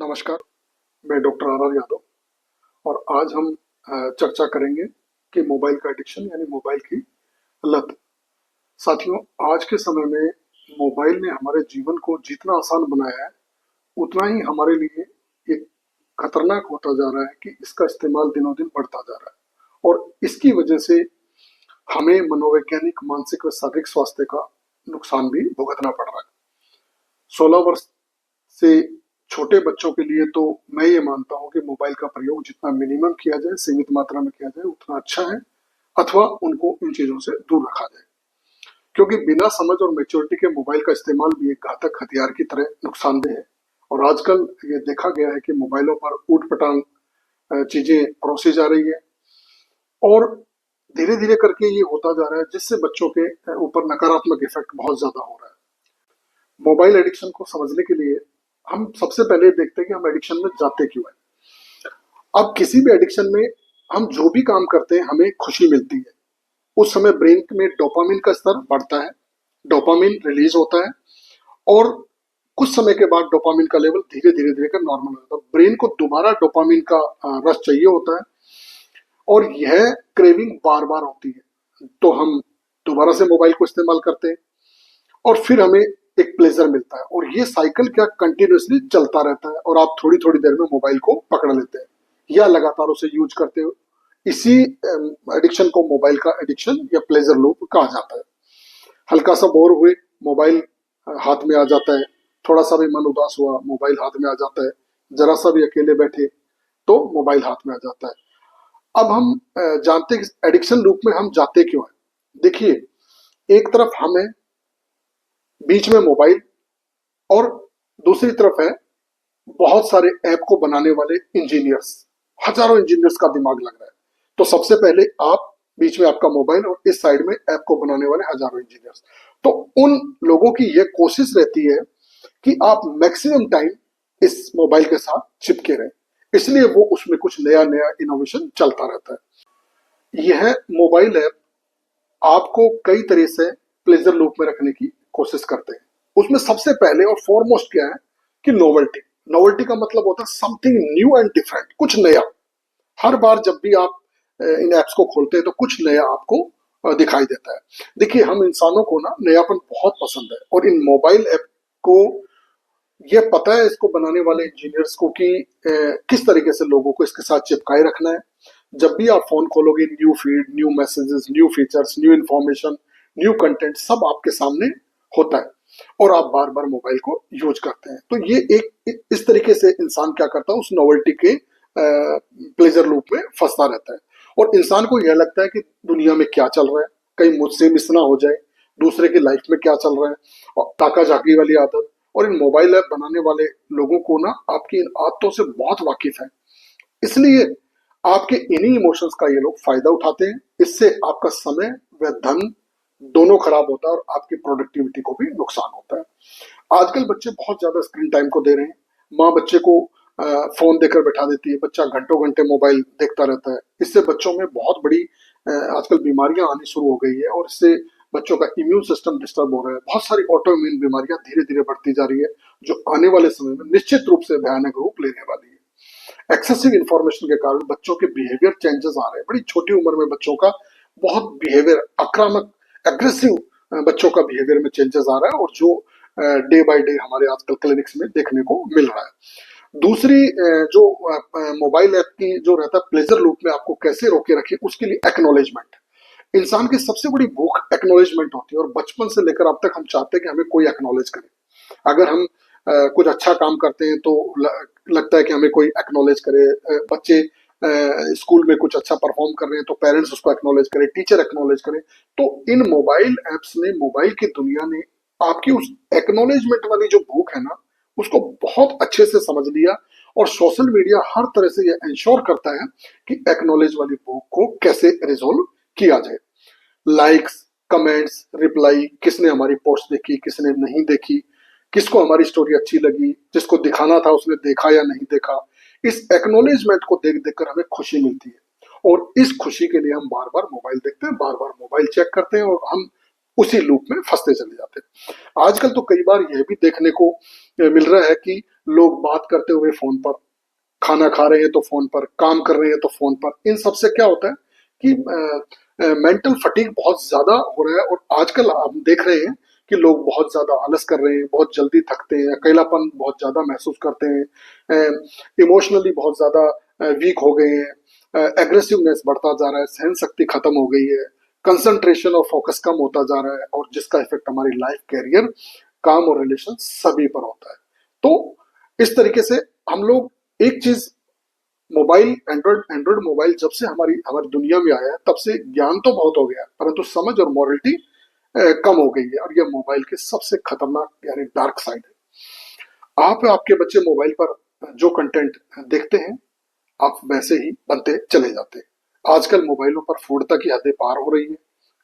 नमस्कार, मैं doctor R are Yadav और आज हम चर्चा करेंगे कि मोबाइल का एडिक्शन यानी मोबाइल की लत। साथियों, आज के समय में मोबाइल ने हमारे जीवन को जितना आसान बनाया है, उतना ही हमारे लिए एक खतरनाक होता जा रहा है कि इसका इस्तेमाल दिनों दिन बढ़ता जा रहा है और इसकी वजह से हमें मनोवैज्ञानिक, मानसिक व शारीरिक स्वास्थ्य का नुकसान भी भुगतना पड़ रहा है। 16 वर्ष से छोटे बच्चों के लिए तो मैं ये मानता हूँ कि मोबाइल का प्रयोग जितना मिनिमम किया जाए, सीमित मात्रा में किया जाए, उतना अच्छा है, अथवा उनको इन चीजों से दूर रखा जाए, क्योंकि बिना समझ और मेच्योरिटी के मोबाइल का इस्तेमाल भी एक घातक हथियार की तरह नुकसानदेह है। और आजकल ये देखा गया है कि मोबाइलों पर ऊट पटांग चीजें परोसी जा रही है और धीरे धीरे करके ये होता जा रहा है, जिससे बच्चों के ऊपर नकारात्मक इफेक्ट बहुत ज्यादा हो रहा है। मोबाइल एडिक्शन को समझने के लिए हम सबसे पहले देखते हैं कि हम एडिक्शन में जाते क्यों हैं। अब किसी भी एडिक्शन में हम जो भी काम करते हैं हमें खुशी मिलती है, उस समय ब्रेन में डोपामिन का स्तर बढ़ता है, डोपामिन रिलीज होता है और कुछ समय के बाद डोपामिन का लेवल धीरे धीरे धीरे कर नॉर्मल हो जाता है। ब्रेन को दोबारा डोपामिन का रश चाहिए होता है और यह क्रेविंग बार बार होती है, तो हम दोबारा से मोबाइल को इस्तेमाल करते हैं और फिर हमें एक प्लेजर मिलता है और ये साइकिल क्या कंटिन्यूअसली चलता रहता है और आप थोड़ी थोड़ी देर में मोबाइल को पकड़ लेते हैं या लगातार उसे यूज करते हो। इसी एडिक्शन को मोबाइल का एडिक्शन या प्लेजर लूप कहा जाता है। हल्का सा बोर हुए, मोबाइल हाथ में आ जाता है, थोड़ा सा भी मन उदास हुआ, मोबाइल हाथ में आ जाता है, जरा सा भी अकेले बैठे तो मोबाइल हाथ में आ जाता है। अब हम जानते हैं कि एडिक्शन लूप में हम जाते क्यों हैं। देखिए, एक तरफ हम है, बीच में मोबाइल और दूसरी तरफ है बहुत सारे ऐप को बनाने वाले इंजीनियर्स। हजारों इंजीनियर्स का दिमाग लग रहा है। तो सबसे पहले आप, बीच में आपका मोबाइल और इस साइड में ऐप को बनाने वाले हजारों इंजीनियर्स। तो उन लोगों की यह कोशिश रहती है कि आप मैक्सिमम टाइम इस मोबाइल के साथ चिपके रहें, इसलिए वो उसमें कुछ नया नया इनोवेशन चलता रहता है। यह मोबाइल ऐप आपको कई तरह से प्लेजर लूप में रखने की कोशिश करते हैं। उसमें सबसे पहले और फॉरमोस्ट क्या है कि नोवेल्टी। नोवेल्टी का मतलब होता है समथिंग न्यू एंड डिफरेंट, कुछ नया। हर बार जब भी आप इन एप्स को खोलते हैं तो कुछ नया आपको दिखाई देता है। देखिए, हम इंसानों को ना नयापन बहुत पसंद है और इन मोबाइल ऐप को यह पता है, इसको बनाने वाले इंजीनियर्स को, कि किस तरीके से लोगों को इसके साथ चिपकाए रखना है। जब भी आप फोन खोलोगे, new feed, new messages, new features, new information, new content सब आपके सामने होता है और आप बार बार मोबाइल को यूज करते हैं। तो ये एक इस तरीके से इंसान क्या करता है, उस नोवेल्टी के प्लेजर लूप में फंसता रहता है और इंसान को यह लगता है कि दुनिया में क्या चल रहा है, कहीं मुझसे मिस ना हो जाए, दूसरे की लाइफ में क्या चल रहा है, और ताका झाकी वाली आदत। और इन मोबाइल ऐप बनाने वाले लोगों को ना आपकी इन आदतों से बहुत वाकिफ है, इसलिए आपके इन्हीं इमोशंस का ये लोग फायदा उठाते हैं। इससे आपका समय व धन दोनों खराब होता है और आपकी प्रोडक्टिविटी को भी नुकसान होता है। आजकल बच्चे बहुत ज्यादा स्क्रीन टाइम को दे रहे हैं। माँ बच्चे को फोन देकर बैठा देती है, बच्चा घंटों घंटे मोबाइल देखता रहता है। इससे बच्चों में बहुत बड़ी आजकल बीमारियां आनी शुरू हो गई है और इससे बच्चों का इम्यून सिस्टम डिस्टर्ब हो रहा है। बहुत सारी ऑटो इम्यून बीमारियां धीरे धीरे बढ़ती जा रही है, जो आने वाले समय में निश्चित रूप से भयानक रूप लेने वाली है। एक्सेसिव इंफॉर्मेशन के कारण बच्चों के बिहेवियर चेंजेस आ रहे हैं। बड़ी छोटी उम्र में बच्चों का बहुत बिहेवियर आक्रामक, एग्रेसिव बच्चों का बिहेवियर में चेंजेस आ रहा है और जो डे बाय डे हमारे आजकल क्लिनिक्स में देखने को मिल रहा है। दूसरी जो मोबाइल ऐप की जो रहता है प्लेजर लूप में आपको कैसे रोके रखे, उसके लिए एक्नॉलेजमेंट। इंसान की सबसे बड़ी भूख एक्नॉलेजमेंट होती है और बचपन से लेकर अब तक हम चाहते हैं कि हमें कोई एक्नॉलेज करे। अगर हम कुछ अच्छा काम करते हैं तो लगता है कि हमें कोई एक्नॉलेज करे। बच्चे स्कूल में कुछ अच्छा परफॉर्म कर रहे हैं तो पेरेंट्स उसको एक्नॉलेज करें, टीचर एक्नॉलेज करें। तो इन मोबाइल एप्स ने, मोबाइल की दुनिया ने आपकी उस एक्नॉलेजमेंट वाली जो भूख है ना, उसको बहुत अच्छे से समझ लिया और सोशल मीडिया हर तरह से ये इंश्योर करता है कि एक्नॉलेज वाली भूख को कैसे रिजोल्व किया जाए। लाइक्स, कमेंट्स, रिप्लाई, किसने हमारी पोस्ट देखी, किसने नहीं देखी, किसको हमारी स्टोरी अच्छी लगी, जिसको दिखाना था उसने देखा या नहीं देखा। इस एक्नॉलेजमेंट को देख देखकर हमें खुशी मिलती है और इस खुशी के लिए हम बार बार मोबाइल देखते हैं, बार बार मोबाइल चेक करते हैं और हम उसी लूप में फंसते चले जाते हैं। आजकल तो कई बार यह भी देखने को मिल रहा है कि लोग बात करते हुए फोन पर, खाना खा रहे हैं तो फोन पर, काम कर रहे हैं तो फोन पर। इन सब से क्या होता है कि मेंटल फटीग बहुत ज्यादा हो रहा है। और आजकल हम देख रहे हैं कि लोग बहुत ज्यादा आलस कर रहे हैं, बहुत जल्दी थकते हैं, अकेलापन बहुत ज्यादा महसूस करते हैं, इमोशनली बहुत ज्यादा वीक हो गए हैं, एग्रेसिवनेस बढ़ता जा रहा है, सहन शक्ति खत्म हो गई है, कंसंट्रेशन और फोकस कम होता जा रहा है, और जिसका इफेक्ट हमारी लाइफ, कैरियर, काम और रिलेशन सभी पर होता है। तो इस तरीके से हम लोग एक चीज, मोबाइल, एंड्रॉइड एंड्रॉइड मोबाइल जब से हमारी हमारी दुनिया में आया है तब से ज्ञान तो बहुत हो गया है, परंतु समझ और मॉरलिटी कम हो गई है। और ये मोबाइल के सबसे खतरनाक यानी डार्क साइड है। आप आपके बच्चे मोबाइल पर जो कंटेंट देखते हैं, आप वैसे ही बनते चले जाते हैं। आजकल मोबाइलों पर फूडता की हदें पार हो रही है,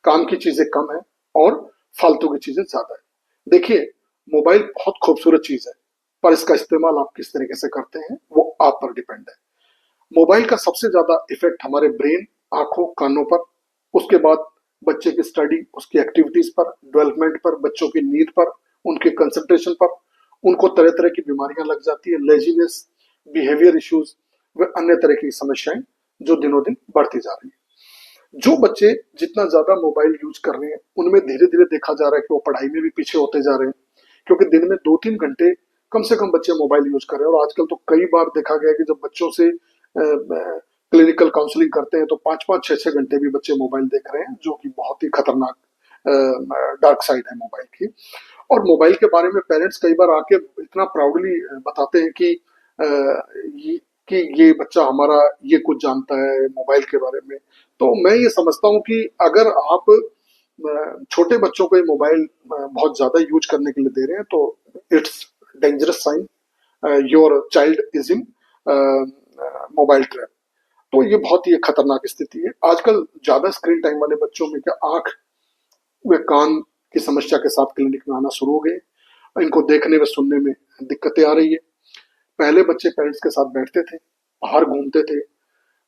काम की चीजें कम है और फालतू की चीजें ज्यादा है। देखिए, मोबाइल बहुत खूबसूरत चीज है, पर इसका इस्तेमाल आप किस तरीके से करते हैं वो आप पर डिपेंड है। मोबाइल का सबसे ज्यादा इफेक्ट हमारे ब्रेन, आंखों, कानों पर, उसके बाद बच्चे की स्टडी, उसकी एक्टिविटीज पर, डेवलपमेंट पर, बच्चों की नींद पर, उनके कंसंट्रेशन पर, उनको तरह तरह की बीमारियां लग जाती है, लेजीनेस, बिहेवियर इश्यूज व अन्य तरह की समस्याएं जो दिनों दिन बढ़ती जा रही है। जो बच्चे जितना ज्यादा मोबाइल यूज कर रहे हैं, उनमें धीरे धीरे देखा जा रहा है कि वो पढ़ाई में भी पीछे होते जा रहे हैं, क्योंकि दिन में 2-3 घंटे कम से कम बच्चे मोबाइल यूज कर रहे हैं। और आजकल तो कई बार देखा गया कि जब बच्चों से क्लिनिकल काउंसलिंग करते हैं तो 5-5, 6-6 घंटे भी बच्चे मोबाइल देख रहे हैं, जो कि बहुत ही खतरनाक डार्क साइड है मोबाइल की। और मोबाइल के बारे में पेरेंट्स कई बार आके इतना प्राउडली बताते हैं कि ये ये बच्चा हमारा ये कुछ जानता है मोबाइल के बारे में। तो मैं ये समझता हूँ कि अगर आप छोटे बच्चों को ये मोबाइल बहुत ज्यादा यूज करने के लिए दे रहे हैं, तो it's dangerous sign, your child is in mobile trap. तो ये बहुत ही खतरनाक स्थिति है। आजकल ज्यादा स्क्रीन टाइम वाले बच्चों में क्या आंख व कान की समस्या के साथ क्लिनिक में आना शुरू हो गए। इनको देखने व सुनने में दिक्कतें आ रही है। पहले बच्चे पेरेंट्स के साथ बैठते थे, बाहर घूमते थे,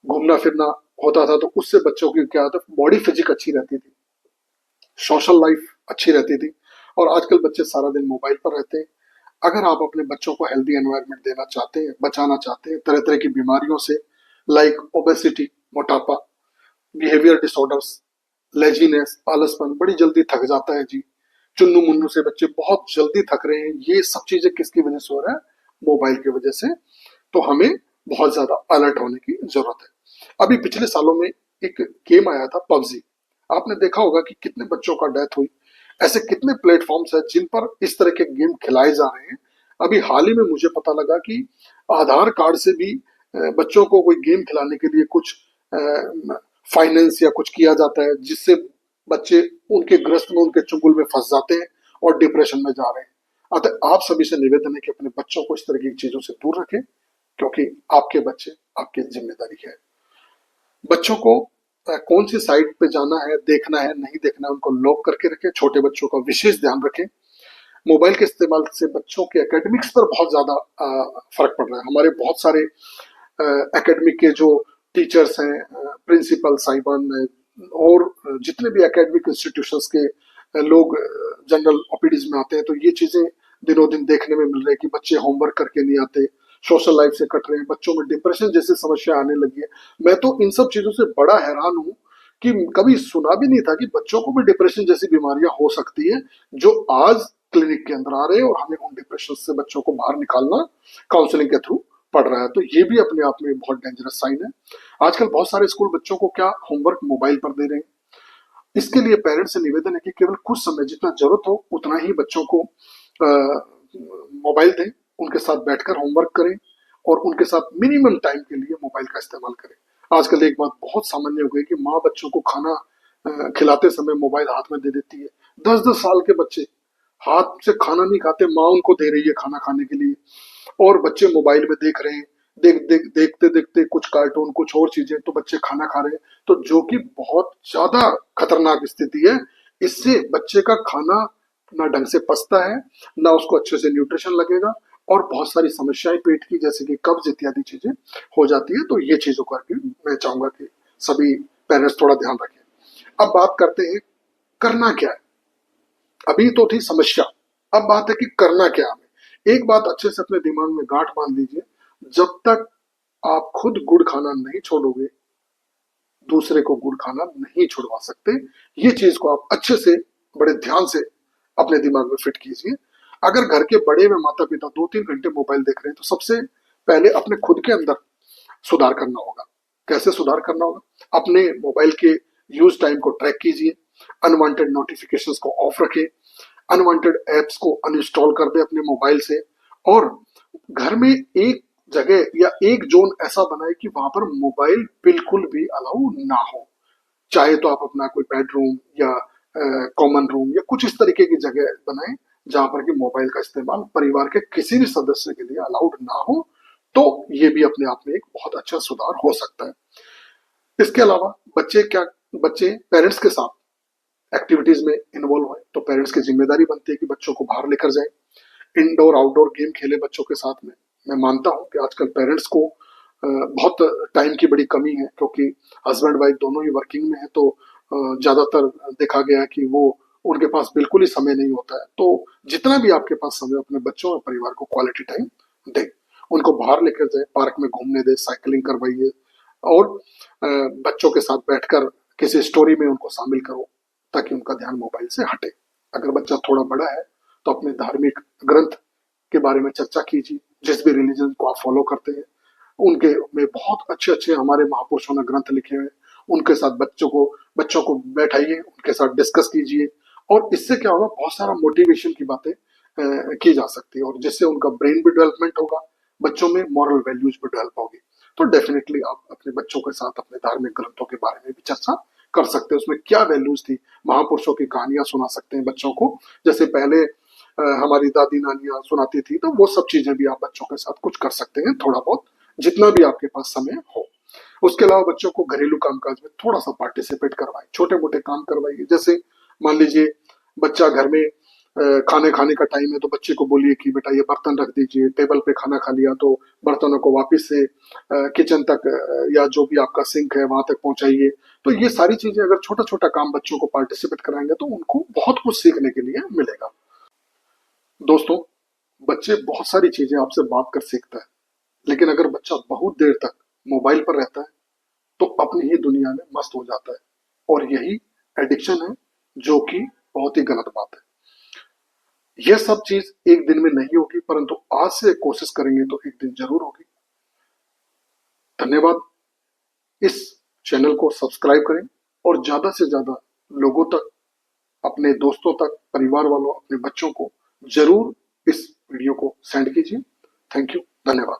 घूमना फिरना होता था, तो उससे बच्चों की क्या होता, बॉडी फिजिक अच्छी रहती थी, सोशल लाइफ अच्छी रहती थी। और आजकल बच्चे सारा दिन मोबाइल पर रहते हैं। अगर आप अपने बच्चों को हेल्दी एनवायरनमेंट देना चाहते हैं, बचाना चाहते हैं तरह तरह की बीमारियों से, लाइक ओबेसिटी, मोटापा, बिहेवियर डिसऑर्डर्स, लेजीनेस, आलसपन, बड़ी जल्दी थक जाता है जी, चुन्नू मुन्नू से बच्चे बहुत जल्दी थक रहे हैं, ये सब चीजें किसकी वजह से हो रहा है? मोबाइल की वजह से। तो हमें बहुत ज्यादा अलर्ट होने की जरूरत है। अभी पिछले सालों में एक गेम आया था, पबजी। आपने देखा होगा कि कितने बच्चों का डेथ हुई। ऐसे कितने प्लेटफॉर्म्स हैं जिन पर इस तरह के गेम खिलाए जा रहे हैं। अभी हाल ही में मुझे पता लगा कि आधार कार्ड से भी बच्चों को कोई गेम खिलाने के लिए कुछ फाइनेंस या कुछ किया जाता है, जिससे बच्चे उनके ग्रस्त में, उनके चुंगल में फंस जाते हैं और डिप्रेशन में जा रहे हैं। अतः आप सभी से निवेदन है कि अपने बच्चों को इस तरह की चीजों से दूर रखें, क्योंकि आपके बच्चे आपकी जिम्मेदारी है। बच्चों को कौन सी साइट पे जाना है, देखना है, नहीं देखना है, उनको लॉक करके रखें। छोटे बच्चों का विशेष ध्यान रखें। मोबाइल के इस्तेमाल से बच्चों के एकेडमिक्स पर बहुत ज्यादा फर्क पड़ रहा है। हमारे बहुत सारे एकेडमिक के जो टीचर्स हैं, प्रिंसिपल साहिबान और जितने भी एकेडमिक इंस्टीट्यूशंस के लोग जनरल ओपीडीज में आते हैं, तो ये चीजें दिनों दिन देखने में मिल रही है कि बच्चे होमवर्क करके नहीं आते, सोशल लाइफ से कट रहे हैं, बच्चों में डिप्रेशन जैसी समस्या आने लगी है। मैं तो इन सब चीजों से बड़ा हैरान हूं कि कभी सुना भी नहीं था कि बच्चों को भी डिप्रेशन जैसी बीमारियां हो सकती है, जो आज क्लिनिक के अंदर आ रहे हैं। और हमें उन डिप्रेशन से बच्चों को बाहर निकालना काउंसलिंग के थ्रू पड़ रहा है। तो ये भी अपने आप में बहुत डेंजरस साइन है। आजकल बहुत सारे स्कूल बच्चों को क्या होमवर्क मोबाइल पर दे रहे हैं। इसके लिए पेरेंट्स से निवेदन है कि केवल कुछ समय, जितना जरूरत हो उतना ही बच्चों को मोबाइल दें, उनके साथ बैठकर होमवर्क करें और उनके साथ मिनिमम टाइम के लिए मोबाइल का इस्तेमाल करें। आजकल एक बात बहुत सामान्य हो गई कि माँ बच्चों को खाना खिलाते समय मोबाइल हाथ में दे देती है। 10-10 साल के बच्चे हाथ से खाना नहीं खाते, माँ उनको दे रही है खाना खाने के लिए, और बच्चे मोबाइल में देख रहे हैं। देखते देखते कुछ कार्टून, कुछ और चीजें, तो बच्चे खाना खा रहे हैं। तो जो कि बहुत ज्यादा खतरनाक स्थिति है। इससे बच्चे का खाना ना ढंग से पचता है, ना उसको अच्छे से न्यूट्रिशन लगेगा, और बहुत सारी समस्याएं पेट की, जैसे कि कब्ज इत्यादि चीजें हो जाती है। तो ये चीजों का भी मैं चाहूंगा कि सभी पेरेंट्स थोड़ा ध्यान रखें। अब बात करते हैं करना क्या है। अभी तो थी समस्या, अब बात है कि करना क्या है। एक बात अच्छे से अपने दिमाग में गांठ बांध लीजिए, जब तक आप खुद गुड़ खाना नहीं छोड़ोगे, दूसरे को गुड़ खाना नहीं छुड़वा सकते। ये चीज को आप अच्छे से, बड़े ध्यान से अपने दिमाग में फिट कीजिए। अगर घर के बड़े में माता पिता 2-3 घंटे मोबाइल देख रहे हैं, तो सबसे पहले अपने खुद के अंदर सुधार करना होगा। कैसे सुधार करना होगा? अपने मोबाइल के यूज टाइम को ट्रैक कीजिए, अनवांटेड नोटिफिकेशंस को ऑफ रखें, अनवांटेड एप्स को अनइंस्टॉल कर दे अपने मोबाइल से, और घर में एक जगह या एक जोन ऐसा बनाए कि वहां पर मोबाइल बिल्कुल भी अलाउ ना हो। चाहे तो आप अपना कोई बेडरूम या कॉमन रूम या कुछ इस तरीके की जगह बनाएं जहां पर कि मोबाइल का इस्तेमाल परिवार के किसी भी सदस्य के लिए अलाउड ना हो। तो ये भी अपने आप में एक बहुत अच्छा सुधार हो सकता है। इसके अलावा बच्चे पेरेंट्स के साथ एक्टिविटीज में इन्वॉल्व हुए, तो पेरेंट्स की जिम्मेदारी बनती है कि बच्चों को बाहर लेकर जाए, इंडोर आउटडोर गेम खेले बच्चों के साथ में। मैं मानता हूं कि आजकल पेरेंट्स को बहुत टाइम की बड़ी कमी है, क्योंकि हस्बैंड वाइफ दोनों ही वर्किंग में है, तो ज्यादातर देखा गया है कि वो उनके पास बिल्कुल ही समय नहीं होता है। तो जितना भी आपके पास समय, अपने बच्चों और परिवार को क्वालिटी टाइम दे, उनको बाहर लेकर जाए, पार्क में घूमने दे, साइकिलिंग करवाइए, और बच्चों के साथ बैठकर किसी स्टोरी में उनको शामिल करो, ताकि उनका ध्यान मोबाइल से हटे। अगर बच्चा थोड़ा बड़ा है, तो अपने धार्मिक ग्रंथ के बारे में चर्चा कीजिए। जिस भी रिलीजन को आप फॉलो करते हैं, उनके में बहुत अच्छे अच्छे हमारे महापुरुषों ने ग्रंथ लिखे हुए, उनके साथ बच्चों को बैठाइए, उनके साथ डिस्कस कीजिए, और इससे क्या होगा, बहुत सारा मोटिवेशन की बातें की जा सकती है, और जिससे उनका ब्रेन भी डेवलपमेंट होगा, बच्चों में मॉरल वैल्यूज भी डेवलप होगी। तो डेफिनेटली आप अपने बच्चों के साथ अपने धार्मिक ग्रंथों के बारे में भी चर्चा कर सकते हैं, उसमें क्या वैल्यूज थी, महापुरुषों की कहानियां सुना सकते हैं बच्चों को, जैसे पहले हमारी दादी नानियां सुनाती थी। तो वो सब चीजें भी आप बच्चों के साथ कुछ कर सकते हैं, थोड़ा बहुत, जितना भी आपके पास समय हो। उसके अलावा बच्चों को घरेलू कामकाज में थोड़ा सा पार्टिसिपेट करवाएं, छोटे मोटे काम करवाइए। जैसे मान लीजिए बच्चा घर में खाने खाने का टाइम है, तो बच्चे को बोलिए कि बेटा ये बर्तन रख दीजिए, टेबल पे खाना खा लिया तो बर्तनों को वापस से किचन तक या जो भी आपका सिंक है वहां तक पहुंचाइए। तो ये सारी चीजें अगर छोटा छोटा काम बच्चों को पार्टिसिपेट कराएंगे, तो उनको बहुत कुछ सीखने के लिए मिलेगा। दोस्तों, बच्चे बहुत सारी चीजें आपसे बात कर सीखता है, लेकिन अगर बच्चा बहुत देर तक मोबाइल पर रहता है, तो अपनी ही दुनिया में मस्त हो जाता है, और यही एडिक्शन है, जो कि बहुत ही गलत बात है। यह सब चीज एक दिन में नहीं होगी, परंतु आज से कोशिश करेंगे तो एक दिन जरूर होगी। धन्यवाद। इस चैनल को सब्सक्राइब करें, और ज्यादा से ज्यादा लोगों तक, अपने दोस्तों तक, परिवार वालों, अपने बच्चों को जरूर इस वीडियो को सेंड कीजिए। थैंक यू, धन्यवाद।